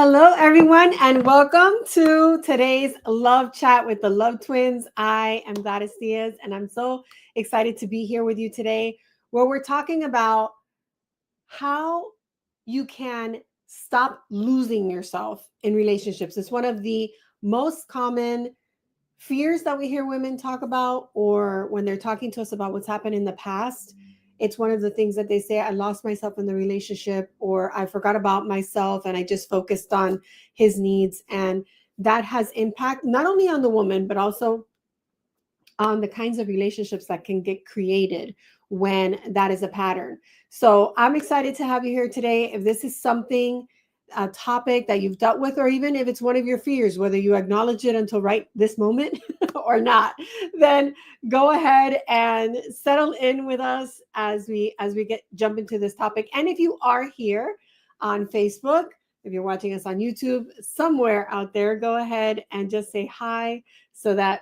Hello, everyone, and welcome to today's Love Chat with the Love Twins. I am Gladys Diaz, and I'm so excited to be here with you today, where we're talking about how you can stop losing yourself in relationships. It's one of the most common fears that we hear women talk about, or when they're talking to us about what's happened in the past. It's one of the things that they say: I lost myself in the relationship, or I forgot about myself and I just focused on his needs. And that has impact not only on the woman, but also on the kinds of relationships that can get created when that is a pattern. So I'm excited to have you here today. If this is something, a topic that you've dealt with, or even if it's one of your fears, whether you acknowledge it until right this moment or not, then go ahead and settle in with us as we get jump into this topic. And if you are here on Facebook, if you're watching us on YouTube, somewhere out there, go ahead and just say hi so that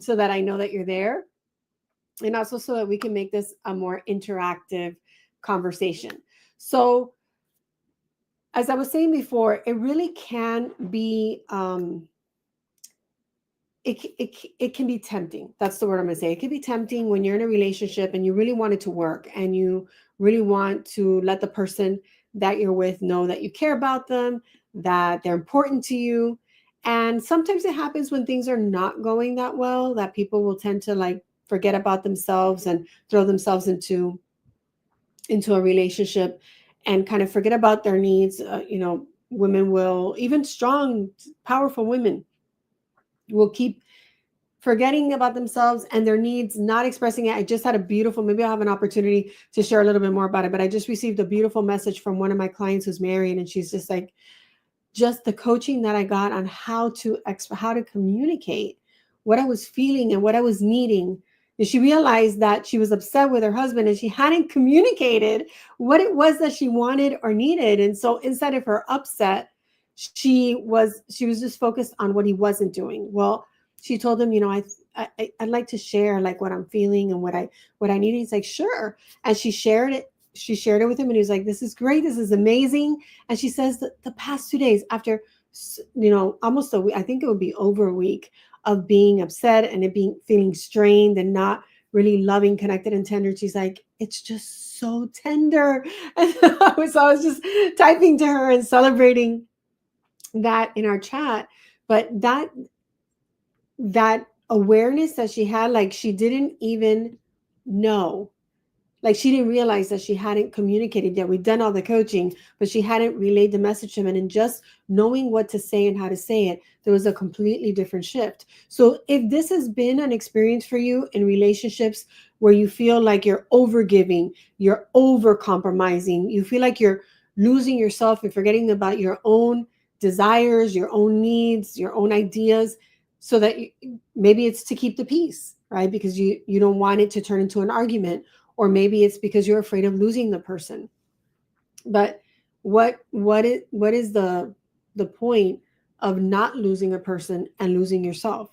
so that I know that you're there, and also so that we can make this a more interactive conversation. So, as I was saying before, it really can be it can be tempting. That's the word I'm going to say. It can be tempting when you're in a relationship and you really want it to work, and you really want to let the person that you're with know that you care about them, that they're important to you. And sometimes it happens when things are not going that well, that people will tend to like forget about themselves and throw themselves into a relationship and kind of forget about their needs. Women will, even strong, powerful women will keep forgetting about themselves and their needs, not expressing it. I just had a beautiful, maybe I'll have an opportunity to share a little bit more about it, but I just received a beautiful message from one of my clients who's married, and she's just like, just the coaching that I got on how to communicate what I was feeling and what I was needing. And she realized that she was upset with her husband and she hadn't communicated what it was that she wanted or needed. And so instead of her upset, she was just focused on what he wasn't doing. Well, she told him, I'd like to share like what I'm feeling and what I need. He's like, sure. And she shared it with him, and he was like, this is great, this is amazing. And she says that the past 2 days, after almost a week, I think it would be over a week of being upset and it being feeling strained and not really loving, connected, and tender, she's like, it's just so tender. And so I was just typing to her and celebrating that in our chat. But that awareness that she had, like she didn't even know, like she didn't realize that she hadn't communicated yet. We'd done all the coaching, but she hadn't relayed the message to him. And in just knowing what to say and how to say it, there was a completely different shift. So if this has been an experience for you in relationships where you feel like you're over giving, you're over compromising, you feel like you're losing yourself and forgetting about your own desires, your own needs, your own ideas, so that maybe it's to keep the peace, right? Because you don't want it to turn into an argument, or maybe it's because you're afraid of losing the person. But what is the point of not losing a person and losing yourself?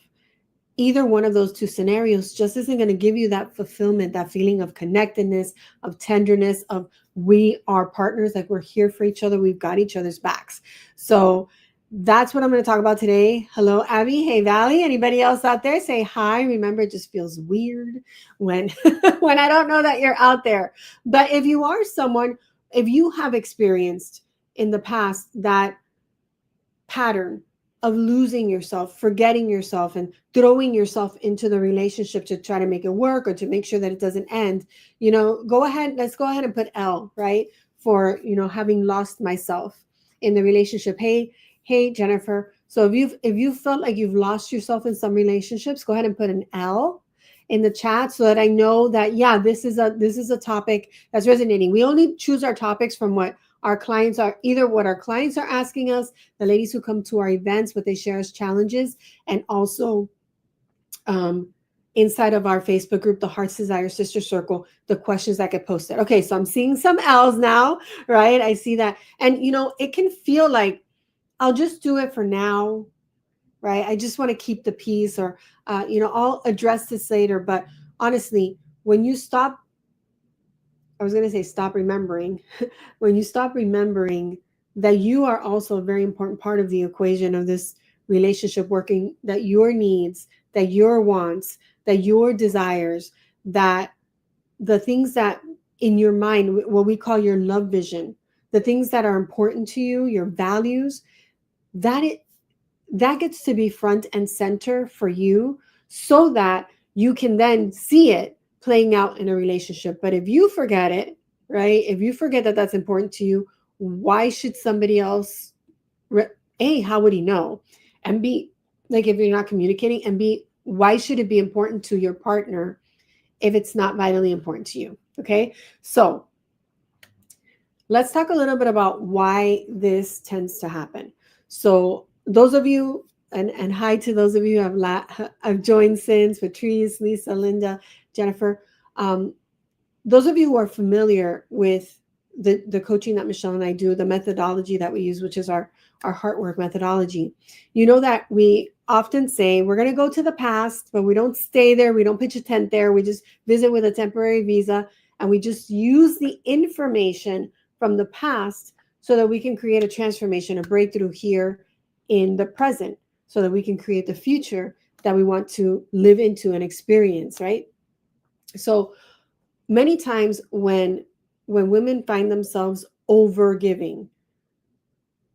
Either one of those two scenarios just isn't going to give you that fulfillment, that feeling of connectedness, of tenderness, of we are partners, like we're here for each other, we've got each other's backs. So that's what I'm going to talk about today. Hello, Abby. Hey, Valley. Anybody else out there? Say hi. Remember, it just feels weird when when I don't know that you're out there. But if you are someone, if you have experienced in the past that pattern of losing yourself, forgetting yourself, and throwing yourself into the relationship to try to make it work or to make sure that it doesn't end, go ahead. Let's go ahead and put L, right? For, having lost myself in the relationship. Hey, Jennifer. So if you felt like you've lost yourself in some relationships, go ahead and put an L in the chat so that I know that, yeah, this is a topic that's resonating. We only choose our topics from what our clients are, either what our clients are asking us, the ladies who come to our events, what they share as challenges, and also inside of our Facebook group, the Heart's Desire Sister Circle, the questions that get posted. Okay, so I'm seeing some L's now, right? I see that. And, it can feel like I'll just do it for now, right? I just want to keep the peace, or, I'll address this later. But honestly, when you stop, I was going to say stop remembering, when you stop remembering that you are also a very important part of the equation of this relationship working, that your needs, that your wants, that your desires, that the things that in your mind, what we call your love vision, the things that are important to you, your values, that it that gets to be front and center for you so that you can then see it playing out in a relationship. But if you forget it, right? If you forget that that's important to you, why should somebody else A, how would he know? And B, like if you're not communicating, and B, why should it be important to your partner if it's not vitally important to you? Okay. So let's talk a little bit about why this tends to happen. So those of you, and hi to those of you who have joined since, Patrice, Lisa, Linda, Jennifer. Um, those of you who are familiar with the coaching that Michelle and I do, the methodology that we use, which is our heart work methodology, you know that we often say we're going to go to the past, but we don't stay there. We don't pitch a tent there. We just visit with a temporary visa, and we just use the information from the past so that we can create a transformation, a breakthrough here in the present, so that we can create the future that we want to live into and experience, right? So many times when women find themselves over giving,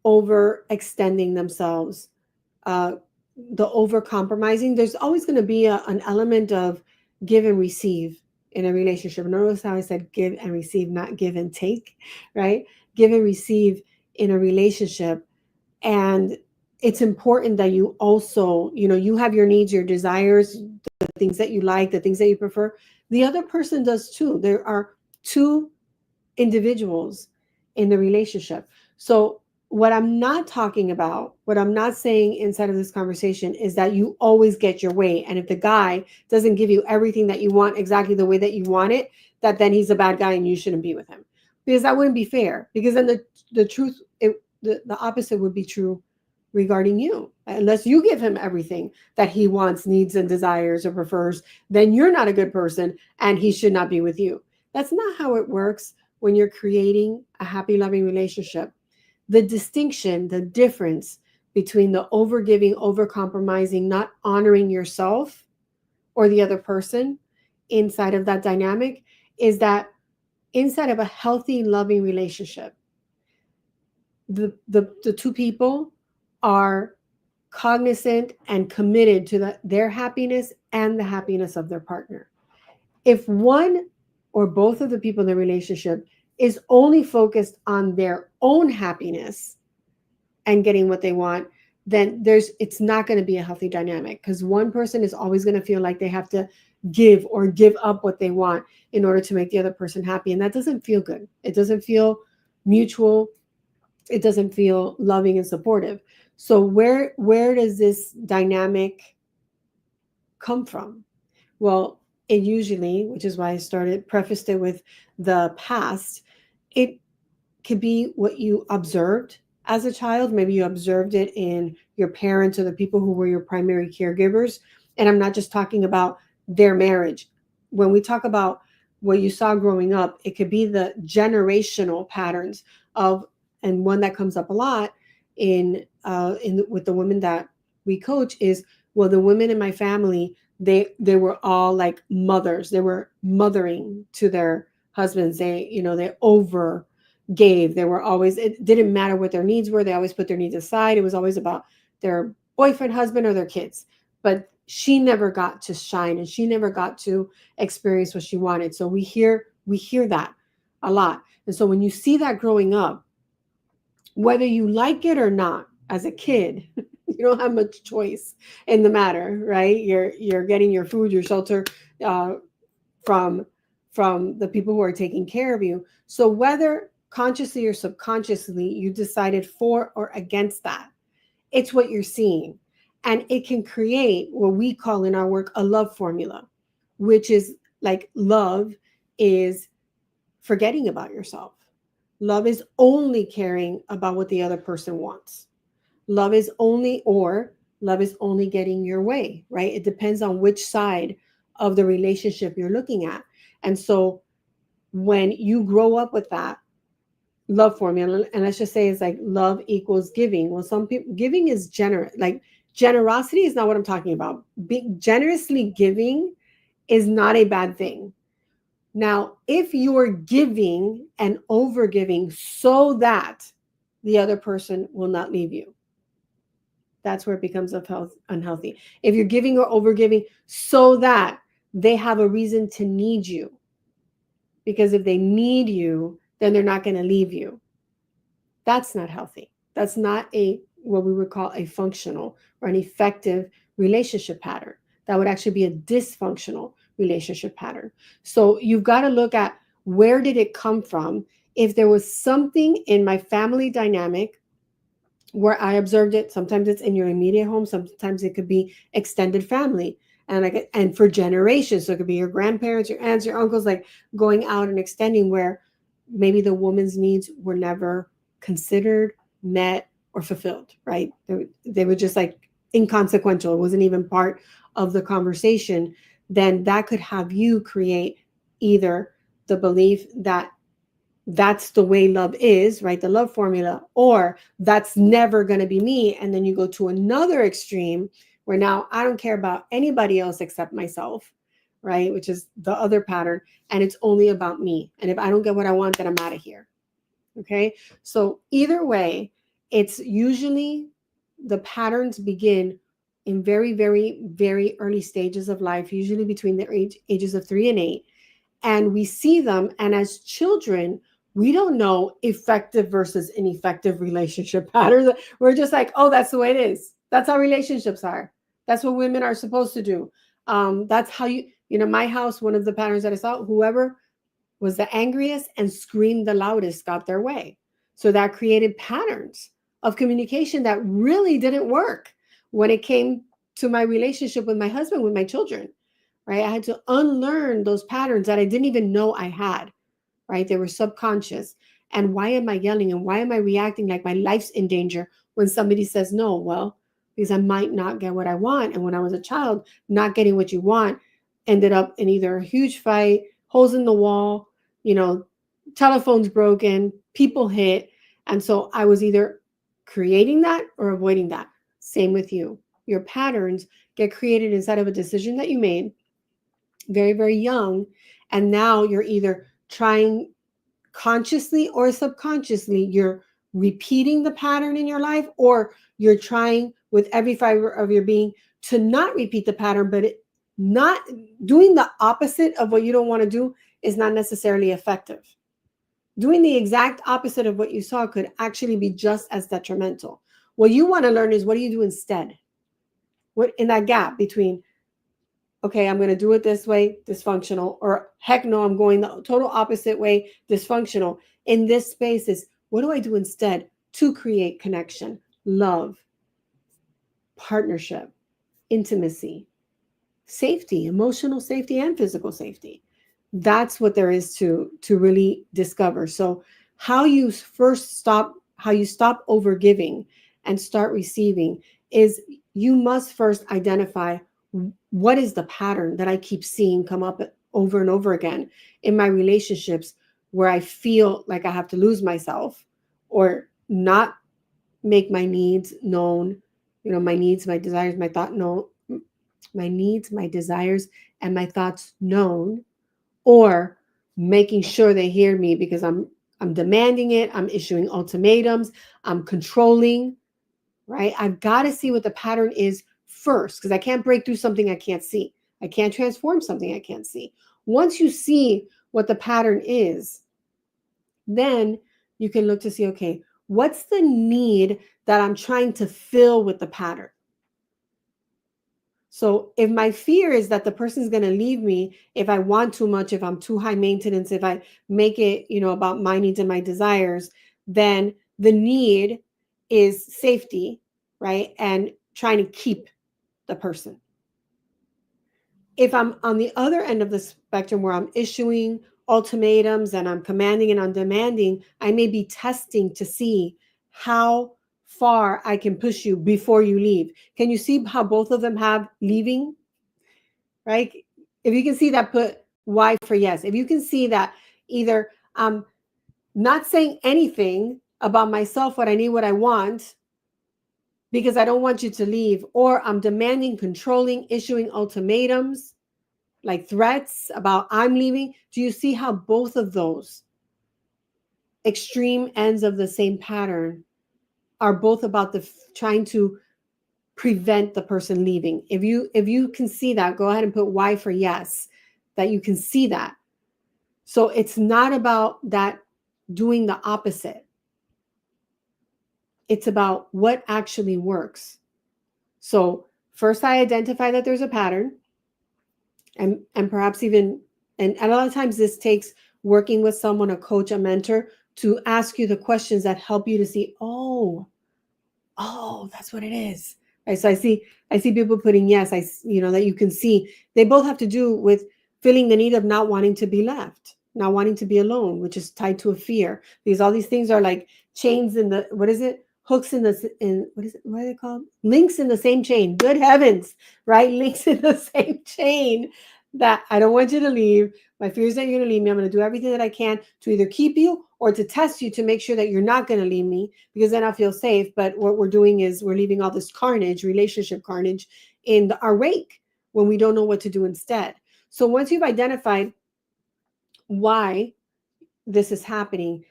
over extending themselves, uh, the over compromising, there's always going to be an element of give and receive in a relationship. Notice how I said give and receive, not give and take, right? Give and receive in a relationship. And it's important that you also, you have your needs, your desires, the things that you like, the things that you prefer. The other person does too. There are two individuals in the relationship. So what I'm not talking about, what I'm not saying inside of this conversation is that you always get your way. And if the guy doesn't give you everything that you want exactly the way that you want it, that then he's a bad guy and you shouldn't be with him. Because that wouldn't be fair. Because then the truth, the opposite would be true regarding you. Unless you give him everything that he wants, needs, and desires or prefers, then you're not a good person and he should not be with you. That's not how it works when you're creating a happy, loving relationship. The distinction, the difference between the overgiving, over compromising, not honoring yourself or the other person inside of that dynamic is that inside of a healthy, loving relationship, the two people are cognizant and committed to their happiness and the happiness of their partner. If one or both of the people in the relationship is only focused on their own happiness and getting what they want, then it's not going to be a healthy dynamic, because one person is always going to feel like they have to give or give up what they want in order to make the other person happy. And that doesn't feel good. It doesn't feel mutual. It doesn't feel loving and supportive. So where does this dynamic come from? Well, it usually, which is why I prefaced it with the past, it could be what you observed as a child. Maybe you observed it in your parents or the people who were your primary caregivers. And I'm not just talking about their marriage. When we talk about what you saw growing up, it could be the generational patterns of, and one that comes up a lot in with the women that we coach is, well, the women in my family, they were all like mothers. They were mothering to their husbands. They over gave. They were always, it didn't matter what their needs were. They always put their needs aside. It was always about their boyfriend, husband, or their kids. But she never got to shine and she never got to experience what she wanted. So we hear that a lot. And so when you see that growing up, whether you like it or not, as a kid, you don't have much choice in the matter, right? You're getting your food, your shelter, uh, from the people who are taking care of you. So whether consciously or subconsciously you decided for or against that, it's what you're seeing. And it can create what we call in our work a love formula, which is like love is forgetting about yourself. Love is only caring about what the other person wants. Love is only, or love is only getting your way, right? It depends on which side of the relationship you're looking at. And so when you grow up with that, love formula, and let's just say it's like love equals giving. Well, some people, giving is generous. Like generosity is not what I'm talking about. Generously giving is not a bad thing. Now, if you're giving and over giving so that the other person will not leave you, that's where it becomes unhealthy. If you're giving or over giving so that they have a reason to need you, because if they need you, then they're not going to leave you. That's not healthy. That's not a what we would call a functional or an effective relationship pattern. That would actually be a dysfunctional relationship pattern. So you've got to look at, where did it come from? If there was something in my family dynamic where I observed it, sometimes it's in your immediate home, sometimes it could be extended family. And for generations, so it could be your grandparents, your aunts, your uncles, like going out and extending, where maybe the woman's needs were never considered, met, or fulfilled, right? They were just like inconsequential. It wasn't even part of the conversation. Then that could have you create either the belief that that's the way love is, right? The love formula, or that's never going to be me. And then you go to another extreme where now I don't care about anybody else except myself, right? Which is the other pattern. And it's only about me. And if I don't get what I want, then I'm out of here. Okay. So either way, it's usually the patterns begin in very, very, very early stages of life, usually between the ages of 3 and 8. And we see them. And as children, we don't know effective versus ineffective relationship patterns. We're just like, oh, that's the way it is. That's how relationships are. That's what women are supposed to do. That's how my house, one of the patterns that I saw, whoever was the angriest and screamed the loudest got their way. So that created patterns of communication that really didn't work when it came to my relationship with my husband, with my children, right? I had to unlearn those patterns that I didn't even know I had, right? They were subconscious. And why am I yelling? And why am I reacting like my life's in danger when somebody says no? Well, because I might not get what I want. And when I was a child, not getting what you want ended up in either a huge fight, holes in the wall, telephones broken, people hit. And so I was either creating that or avoiding that. Same with you. Your patterns get created inside of a decision that you made very, very young. And now you're either trying consciously or subconsciously, you're repeating the pattern in your life, or you're trying with every fiber of your being to not repeat the pattern, but not doing the opposite of what you don't want to do is not necessarily effective. Doing the exact opposite of what you saw could actually be just as detrimental. What you want to learn is, what do you do instead? What in that gap between, okay, I'm going to do it this way, dysfunctional, or heck no, I'm going the total opposite way, dysfunctional. In this space is, what do I do instead to create connection, love, partnership, intimacy, safety, emotional safety, and physical safety? That's what there is to really discover. So how you stop over giving and start receiving is, you must first identify, what is the pattern that I keep seeing come up over and over again in my relationships, where I feel like I have to lose myself or not make my needs known, my needs, my desires, my needs, my desires, and my thoughts known, or making sure they hear me because I'm demanding it, I'm issuing ultimatums, I'm controlling, right? I've got to see what the pattern is first, because I can't break through something I can't see. I can't transform something I can't see. Once you see what the pattern is, then you can look to see, okay, what's the need that I'm trying to fill with the pattern? So if my fear is that the person's going to leave me if I want too much, if I'm too high maintenance, if I make it, about my needs and my desires, then the need is safety, right? And trying to keep the person. If I'm on the other end of the spectrum where I'm issuing ultimatums and I'm commanding and I'm demanding, I may be testing to see how far I can push you before you leave. Can you see how both of them have leaving, right? If you can see that, put Y for yes. If you can see that, either not saying anything about myself, what I need, what I want, because I don't want you to leave, or I'm demanding, controlling, issuing ultimatums, like threats about I'm leaving. Do you see how both of those extreme ends of the same pattern are both about the trying to prevent the person leaving? If you can see that, go ahead and put Y for yes, that you can see that. So it's not about that doing the opposite. It's about what actually works. So first I identify that there's a pattern, and perhaps even, and a lot of times this takes working with someone, a coach, a mentor, to ask you the questions that help you to see, oh, that's what it is. Right. So I see people putting yes, that you can see they both have to do with feeling the need of not wanting to be left, not wanting to be alone, which is tied to a fear. Because all these things are like chains in the, what is it? Hooks in what is it? What are they called? Links in the same chain. Good heavens, right? Links in the same chain, that I don't want you to leave. My fear is that you're going to leave me. I'm going to do everything that I can to either keep you or to test you to make sure that you're not going to leave me, because then I'll feel safe. But what we're doing is we're leaving all this carnage, relationship carnage, in our wake when we don't know what to do instead. So once you've identified why this is happening,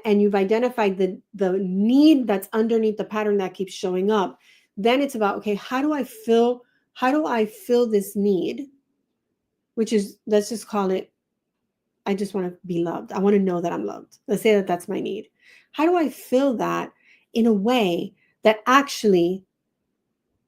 and you've identified the need that's underneath the pattern that keeps showing up, then it's about, okay, how do I fill this need, which is, let's just call it, I just want to be loved. I want to know that I'm loved. Let's say that that's my need. How do I fill that in a way that actually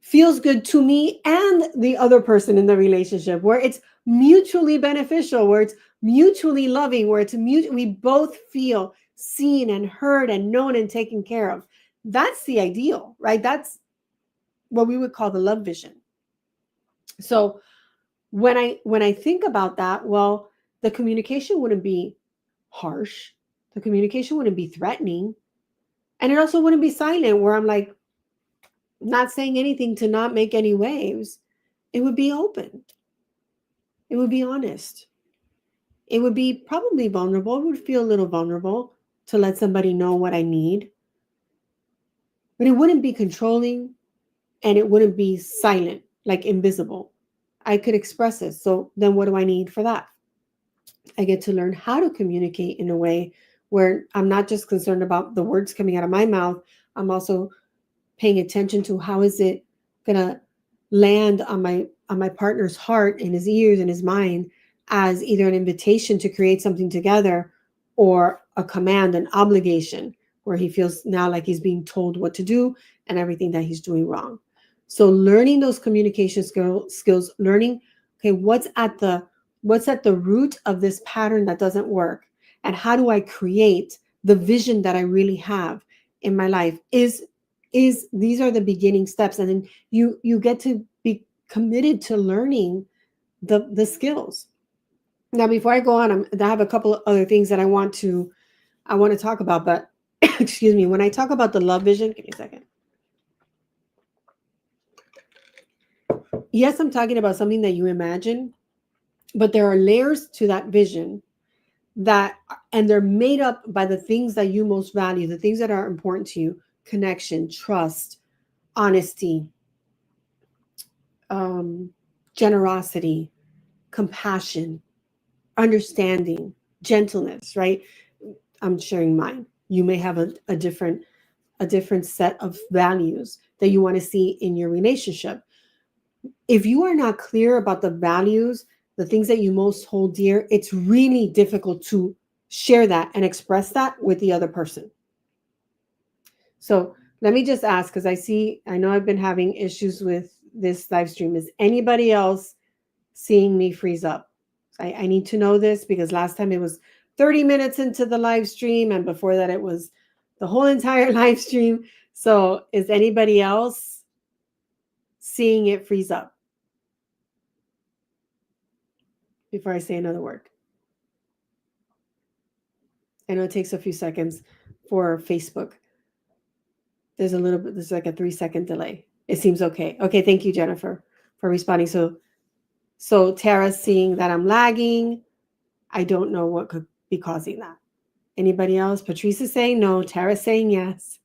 feels good to me and the other person in the relationship, where it's mutually beneficial, where it's mutually loving, where we both feel seen and heard and known and taken care of? That's the ideal, right? That's what we would call the love vision. So when I think about that, well, the communication wouldn't be harsh. The communication wouldn't be threatening. And it also wouldn't be silent, where I'm like not saying anything to not make any waves. It would be open. It would be honest. It would be probably vulnerable. It would feel a little vulnerable to let somebody know what I need. But it wouldn't be controlling, and it wouldn't be silent, like invisible. I could express it. So then what do I need for that? I get to learn how to communicate in a way where I'm not just concerned about the words coming out of my mouth. I'm also paying attention to how is it going to land on my partner's heart and his ears and his mind, as either an invitation to create something together, or a command, an obligation, where he feels now like he's being told what to do and everything that he's doing wrong. So learning those communication skills, learning, okay, what's at the root of this pattern that doesn't work, and how do I create the vision that I really have in my life, is these are the beginning steps. And then you get to be committed to learning the skills. Now before I go on, I have a couple of other things that I want to talk about. But excuse me, when I talk about the love vision, give me a second. Yes, I'm talking about something that you imagine, but there are layers to that vision, and they're made up by the things that you most value, the things that are important to you: connection, trust, honesty, um, generosity, compassion, understanding, gentleness, right? I'm sharing mine. You may have a different set of values that you want to see in your relationship. If you are not clear about the values, the things that you most hold dear, it's really difficult to share that and express that with the other person. So let me just ask, because I know I've been having issues with this live stream. Is anybody else seeing me freeze up? I need to know this, because last time it was 30 minutes into the live stream, and before that it was the whole entire live stream. So is anybody else seeing it freeze up before I say another word? I know it takes a few seconds for Facebook. There's like a 3-second delay. It seems okay. Okay, thank you, Jennifer, for responding. So Tara's seeing that I'm lagging. I don't know what could be causing that. Anybody else? Patrice is saying no. Tara's saying yes.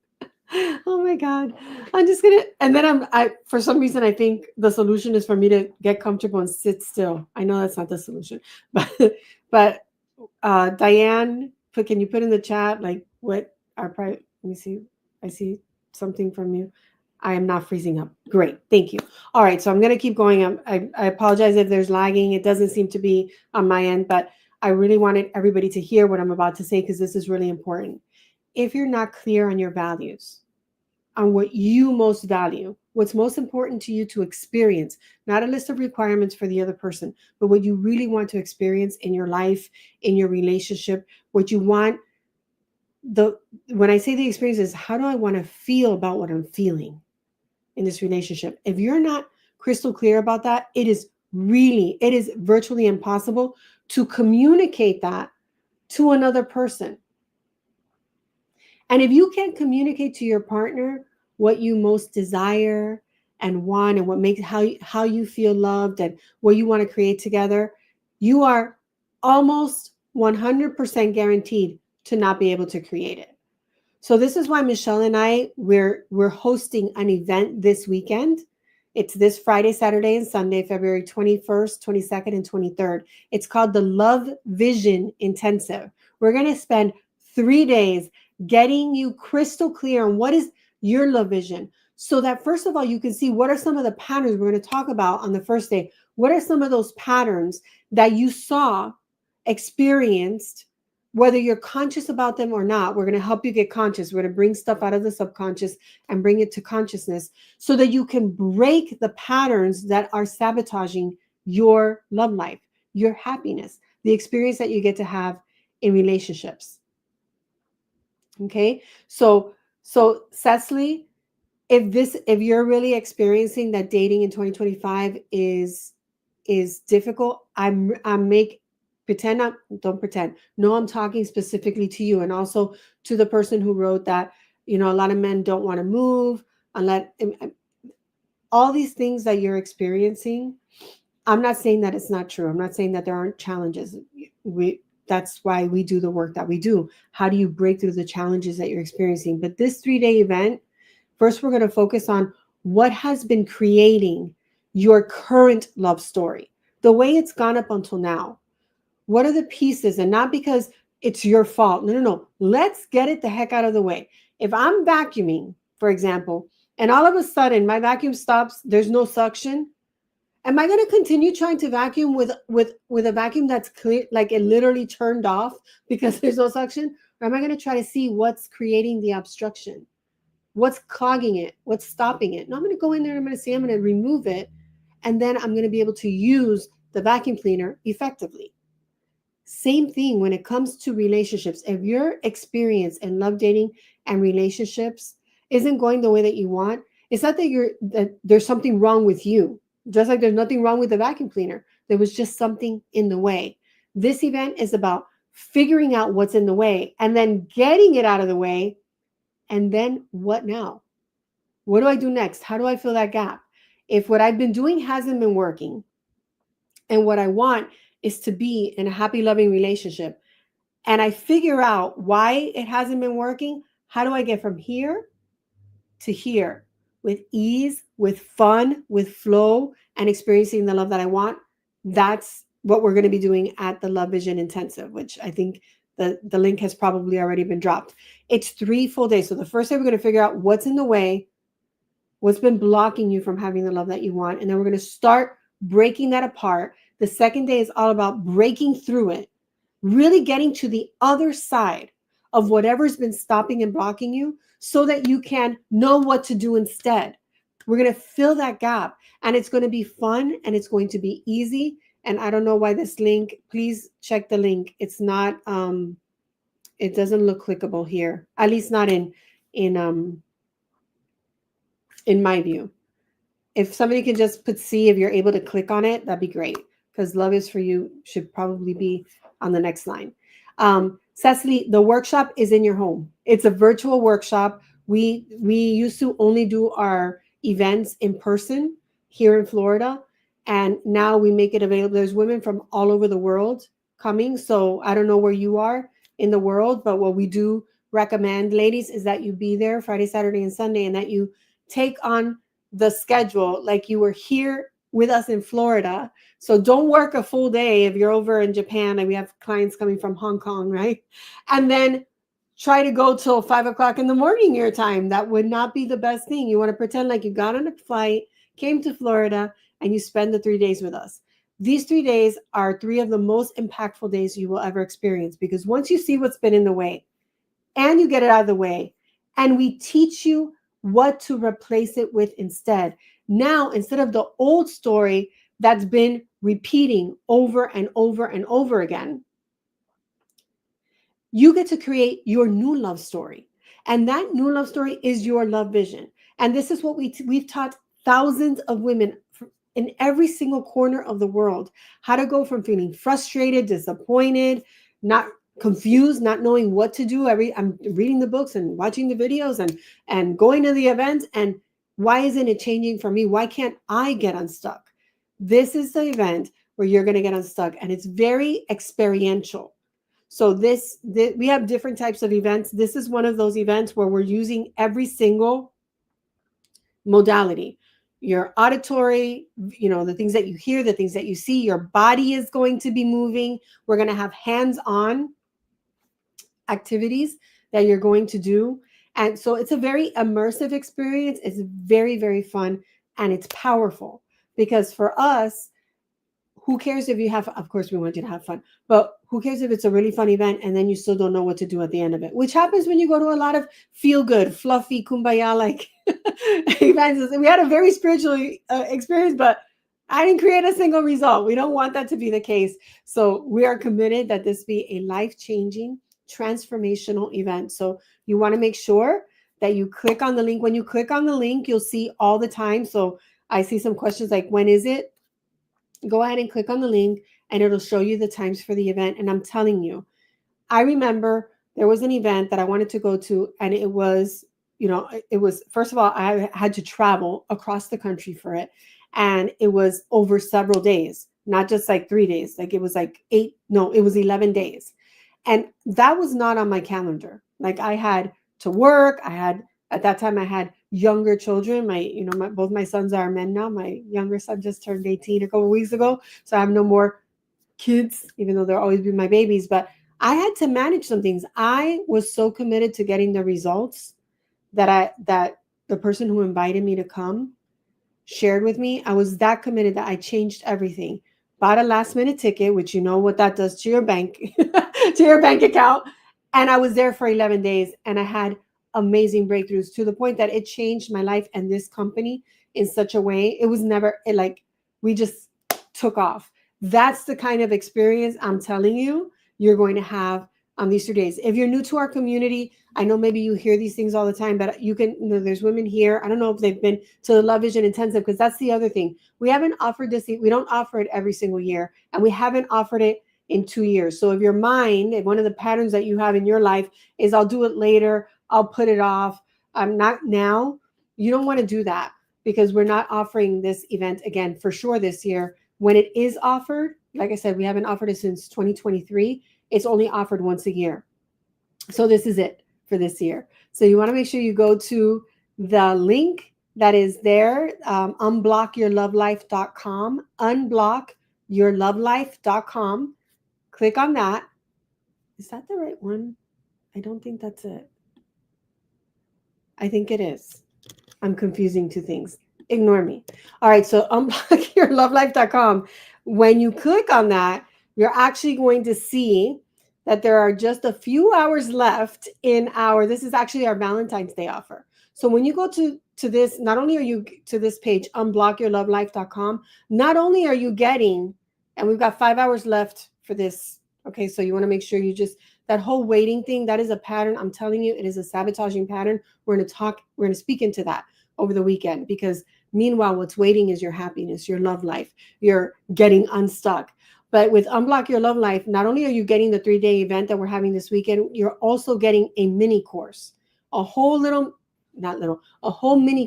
Oh my God. I'm just gonna, and then I for some reason I think the solution is for me to get comfortable and sit still. I know that's not the solution, but but Diane, can you put in the chat like what our private? Let me see. I see something from you. I am not freezing up. Great, thank you. All right, so I'm gonna keep going. I apologize if there's lagging. It doesn't seem to be on my end, but I really wanted everybody to hear what I'm about to say because this is really important. If you're not clear on your values, on what you most value, what's most important to you to experience, not a list of requirements for the other person, but what you really want to experience in your life, in your relationship, what you want. The When I say the experience is how do I want to feel about what I'm feeling in this relationship? If you're not crystal clear about that, it is virtually impossible to communicate that to another person. And if you can't communicate to your partner what you most desire and want and what makes how you feel loved and what you want to create together, you are almost 100% guaranteed to not be able to create it. So this is why Michelle and we're hosting an event this weekend. It's this Friday, Saturday, and Sunday, February 21st, 22nd, and 23rd. It's called the Love Vision Intensive. We're going to spend 3 days getting you crystal clear on what is your love vision. So that first of all, you can see what are some of the patterns we're going to talk about on the first day. What are some of those patterns that you saw, experienced, whether you're conscious about them or not? We're going to help you get conscious. We're going to bring stuff out of the subconscious and bring it to consciousness so that you can break the patterns that are sabotaging your love life, your happiness, the experience that you get to have in relationships. Okay. So Cecily, if you're really experiencing that dating in 2025 is difficult, I'm make pretend not don't pretend. No, I'm talking specifically to you and also to the person who wrote that, a lot of men don't want to move unless all these things that you're experiencing. I'm not saying that it's not true. I'm not saying that there aren't challenges. That's why we do the work that we do. How do you break through the challenges that you're experiencing? But this 3-day event, first we're going to focus on what has been creating your current love story, the way it's gone up until now. What are the pieces? And not because it's your fault. No, no, no. Let's get it the heck out of the way. If I'm vacuuming, for example, and all of a sudden my vacuum stops, there's no suction. Am I going to continue trying to vacuum with a vacuum that's clear, like it literally turned off because there's no suction? Or am I going to try to see what's creating the obstruction? What's clogging it? What's stopping it? No, I'm going to go in there and I'm going to see, I'm going to remove it. And then I'm going to be able to use the vacuum cleaner effectively. Same thing when it comes to relationships. If your experience in love, dating, and relationships isn't going the way that you want, it's not that there's something wrong with you. Just like there's nothing wrong with the vacuum cleaner. There was just something in the way. This event is about figuring out what's in the way and then getting it out of the way. And then what now? What do I do next? How do I fill that gap? If what I've been doing hasn't been working and what I want is to be in a happy, loving relationship, and I figure out why it hasn't been working, how do I get from here to here with ease, with fun, with flow, and experiencing the love that I want? That's what we're going to be doing at the Love Vision Intensive, which I think the link has probably already been dropped. It's 3 full days. So the first day, we're going to figure out what's in the way, what's been blocking you from having the love that you want. And then we're going to start breaking that apart. The second day is all about breaking through it, really getting to the other side of whatever's been stopping and blocking you so that you can know what to do instead. We're going to fill that gap, and it's going to be fun and it's going to be easy. And I don't know why this link, please check the link. It's not, it doesn't look clickable here, at least not in my view. If somebody can just see if you're able to click on it, that'd be great, because Love Is For You should probably be on the next line. Cecily, the workshop is in your home. It's a virtual workshop. We used to only do our events in person here in Florida, and now we make it available. There's women from all over the world coming, so I don't know where you are. in the world. But what we do recommend, ladies, is that you be there Friday, Saturday, and Sunday, and that you take on the schedule like you were here with us in Florida. So don't work a full day if you're over in Japan, and we have clients coming from Hong Kong, right? And then try to go till 5 o'clock in the morning your time. That would not be the best thing. You want to pretend like you got on a flight, came to Florida, and you spend the 3 days with us. These 3 days are three of the most impactful days you will ever experience, because once you see what's been in the way and you get it out of the way, and we teach you what to replace it with instead. Now, instead of the old story that's been repeating over and over and over again, you get to create your new love story. And that new love story is your love vision. And this is what we've taught thousands of women in every single corner of the world, how to go from feeling frustrated, disappointed, not confused, not knowing what to do. I'm reading the books and watching the videos and going to the events, and why isn't it changing for me? Why can't I get unstuck? This is the event where you're going to get unstuck, and it's very experiential. So we have different types of events. This is one of those events where we're using every single modality. Your auditory, the things that you hear, the things that you see, your body is going to be moving. We're going to have hands-on activities that you're going to do. And so it's a very immersive experience. It's very, very fun, and it's powerful, because for us, who cares if you have, of course we want you to have fun, but who cares if it's a really fun event and then you still don't know what to do at the end of it, which happens when you go to a lot of feel good, fluffy, kumbaya like events. We had a very spiritual experience, but I didn't create a single result. We don't want that to be the case. So we are committed that this be a life-changing, transformational event. So you want to make sure that you click on the link. When you click on the link, you'll see all the time. So I see some questions like, when is it? Go ahead and click on the link, and it'll show you the times for the event. And I'm telling you, I remember there was an event that I wanted to go to, and it was, first of all, I had to travel across the country for it. And it was over several days, not just like 3 days. Like it was like it was 11 days. And that was not on my calendar. Like I had to work. At that time I had younger children. Both my sons are men now. My younger son just turned 18 a couple of weeks ago. So I have no more kids, even though they'll always be my babies. But I had to manage some things. I was so committed to getting the results that the person who invited me to come shared with me. I was that committed that I changed everything. Bought a last minute ticket, which you know what that does to your bank, to your bank account. And I was there for 11 days, and I had amazing breakthroughs to the point that it changed my life and this company in such a way. It was never we just took off. That's the kind of experience I'm telling you you're going to have on these 2 days. If you're new to our community, I know maybe you hear these things all the time, but you can, there's women here. I don't know if they've been to the Love Vision Intensive, because that's the other thing. We haven't offered this. We don't offer it every single year, and we haven't offered it in 2 years. So if if one of the patterns that you have in your life is, I'll do it later, I'll put it off, I'm not now, you don't want to do that, because we're not offering this event again for sure this year. When it is offered, like I said, we haven't offered it since 2023. It's only offered once a year. So this is it for this year. So you want to make sure you go to the link that is there, unblockyourlovelife.com, unblockyourlovelife.com. Click on that. Is that the right one? I don't think that's it. I think it is. I'm confusing two things. Ignore me. All right, so unblockyourlovelife.com. When you click on that, you're actually going to see that there are just a few hours left in this is actually our Valentine's Day offer. So when you go to this, not only are you to this page, unblockyourlovelife.com, not only are you getting, and we've got 5 hours left for this. Okay, so you want to make sure that whole waiting thing, that is a pattern. I'm telling you, it is a sabotaging pattern. We're going to speak into that over the weekend, because meanwhile, what's waiting is your happiness, your love life, you're getting unstuck. But with Unblock Your Love Life, not only are you getting the 3-day event that we're having this weekend, you're also getting a mini course, a whole mini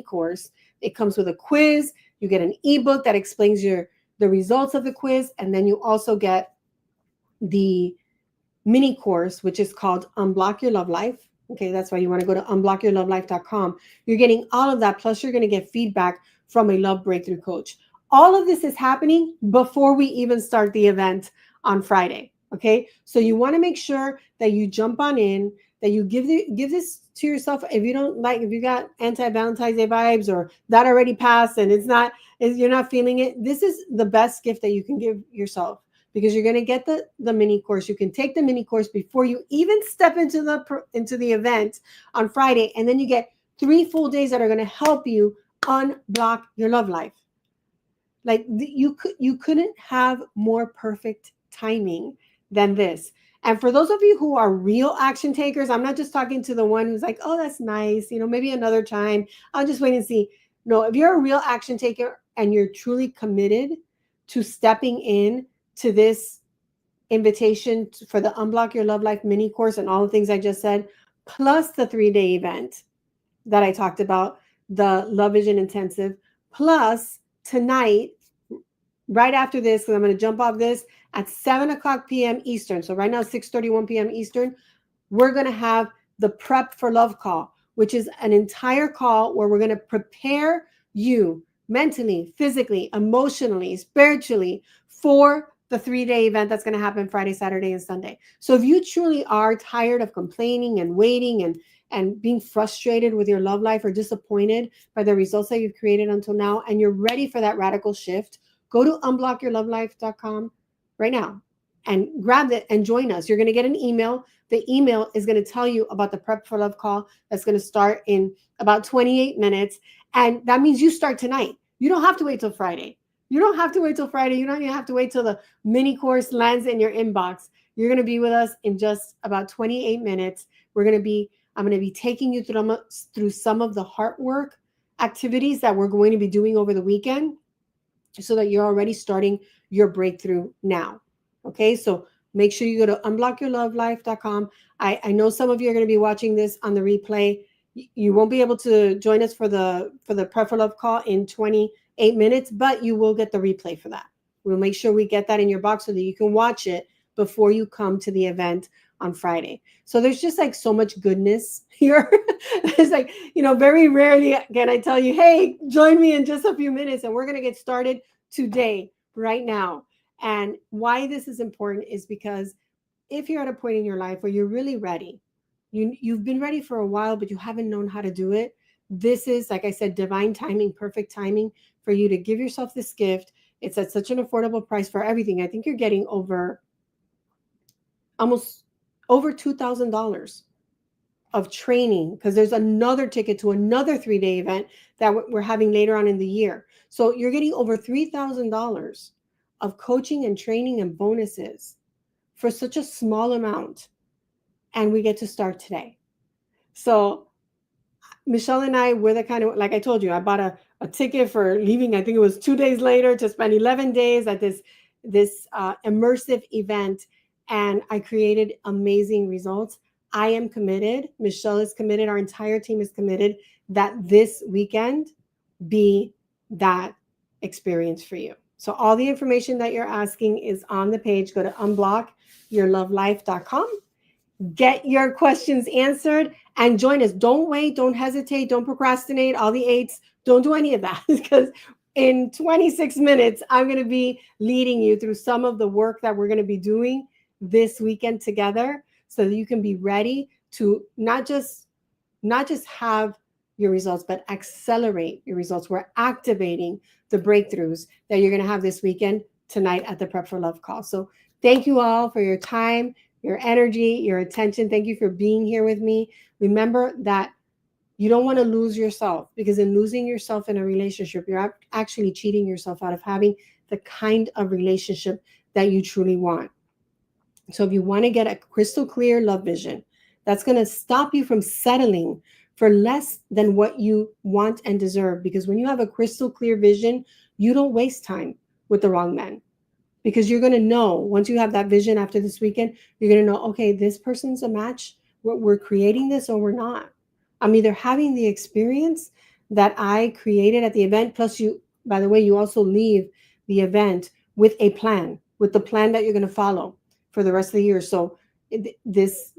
course. It comes with a quiz. You get an ebook that explains the results of the quiz. And then you also get the mini course, which is called Unblock Your Love Life. Okay, that's why you want to go to unblockyourlovelife.com. You're getting all of that. Plus, you're going to get feedback from a love breakthrough coach. All of this is happening before we even start the event on Friday. Okay, so you want to make sure that you jump on in, that you give this to yourself. If you don't like, if you got anti-Valentine's Day vibes or that already passed and it's not, if you're not feeling it, this is the best gift that you can give yourself, because you're going to get the mini course. You can take the mini course before you even step into the event on Friday, and then you get 3 full days that are going to help you unblock your love life. Like you couldn't have more perfect timing than this. And for those of you who are real action takers, I'm not just talking to the one who's like, oh, that's nice, maybe another time, I'll just wait and see. No, if you're a real action taker and you're truly committed to stepping in to this invitation for the Unblock Your Love Life mini course and all the things I just said, plus the 3-day event that I talked about, the Love Vision Intensive, plus tonight, right after this, because I'm going to jump off this at 7 o'clock p.m. Eastern. So right now, 6:31 p.m. Eastern, we're going to have the Prep for Love call, which is an entire call where we're going to prepare you mentally, physically, emotionally, spiritually for the 3-day event that's going to happen Friday, Saturday, and Sunday. So if you truly are tired of complaining and waiting and being frustrated with your love life or disappointed by the results that you've created until now, and you're ready for that radical shift, go to unblockyourlovelife.com right now and grab it and join us. You're going to get an email. The email is going to tell you about the Prep for Love call that's going to start in about 28 minutes. And that means you start tonight. You don't have to wait till Friday. You don't have to wait till Friday. You don't even have to wait till the mini course lands in your inbox. You're going to be with us in just about 28 minutes. I'm going to be taking you through some of the heart work activities that we're going to be doing over the weekend, so that you're already starting your breakthrough now. Okay, so make sure you go to unblockyourlovelife.com. I know some of you are going to be watching this on the replay. You won't be able to join us for the Prep for Love call in 28 minutes, but you will get the replay for that. We'll make sure we get that in your box so that you can watch it before you come to the event on Friday. So there's just like so much goodness here. It's like, very rarely can I tell you, hey, join me in just a few minutes and we're going to get started today, right now. And why this is important is because if you're at a point in your life where you're really ready, you've been ready for a while, but you haven't known how to do it. This is, like I said, divine timing, perfect timing for you to give yourself this gift. It's at such an affordable price for everything. I think you're getting almost over $2,000 of training, because there's another ticket to another 3-day event that we're having later on in the year. So you're getting over $3,000 of coaching and training and bonuses for such a small amount. And we get to start today. So Michelle and I, we're the kind of, like I told you, I bought a ticket for leaving, I think it was 2 days later, to spend 11 days at this immersive event. And I created amazing results. I am committed. Michelle is committed. Our entire team is committed that this weekend be that experience for you. So all the information that you're asking is on the page. Go to unblockyourlovelife.com. Get your questions answered and join us. Don't wait. Don't hesitate. Don't procrastinate. All the 8s, don't do any of that, because in 26 minutes, I'm going to be leading you through some of the work that we're going to be doing this weekend together, so that you can be ready to not just have your results, but accelerate your results. We're activating the breakthroughs that you're going to have this weekend tonight at the Prep for Love call. So thank you all for your time, your energy, your attention. Thank you for being here with me. Remember that you don't want to lose yourself, because in losing yourself in a relationship, you're actually cheating yourself out of having the kind of relationship that you truly want. So if you want to get a crystal clear love vision that's going to stop you from settling for less than what you want and deserve, because when you have a crystal clear vision, you don't waste time with the wrong men, because you're going to know, once you have that vision after this weekend, you're going to know, okay, this person's a match. We're creating this or we're not. I'm either having the experience that I created at the event, plus you, by the way, you also leave the event with a plan, with the plan that you're going to follow for the rest of the year. So this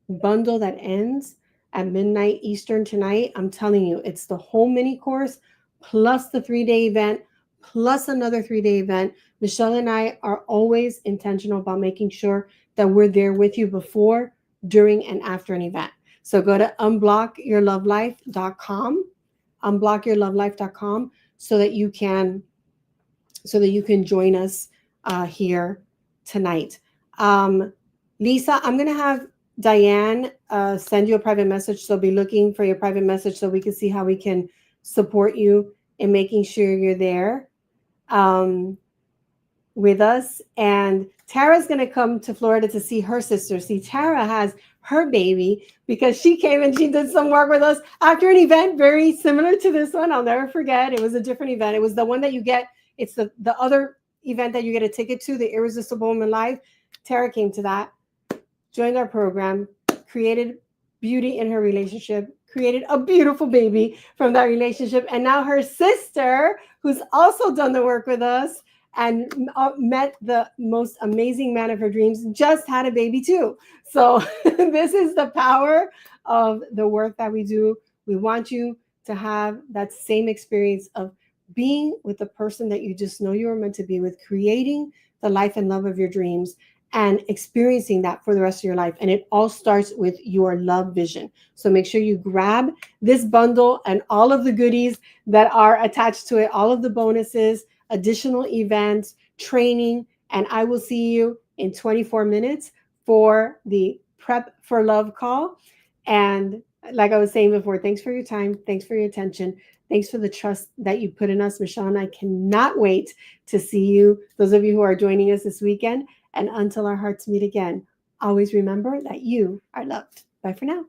bundle that ends at midnight Eastern tonight, I'm telling you, it's the whole mini course plus the 3-day event plus another 3-day event. Michelle and I are always intentional about making sure that we're there with you before, during, and after an event. So go to unblockyourlovelife.com, unblockyourlovelife.com, so that you can join us here tonight. Lisa, I'm going to have Diane send you a private message. So be looking for your private message so we can see how we can support you in making sure you're there with us. And Tara's going to come to Florida to see her sister. See, Tara has her baby because she came and she did some work with us after an event very similar to this one. I'll never forget. It was a different event. It was the one that you get. It's the other event that you get a ticket to, the Irresistible Woman Live. Tara came to that, joined our program, created beauty in her relationship, created a beautiful baby from that relationship. And now her sister, who's also done the work with us and met the most amazing man of her dreams, just had a baby too. So this is the power of the work that we do. We want you to have that same experience of being with the person that you just know you were meant to be with, creating the life and love of your dreams, and experiencing that for the rest of your life. And it all starts with your love vision. So make sure you grab this bundle and all of the goodies that are attached to it, all of the bonuses, additional events, training, and I will see you in 24 minutes for the Prep for Love call. And like I was saying before, thanks for your time. Thanks for your attention. Thanks for the trust that you put in us. Michelle and I cannot wait to see you, those of you who are joining us this weekend. And until our hearts meet again, always remember that you are loved. Bye for now.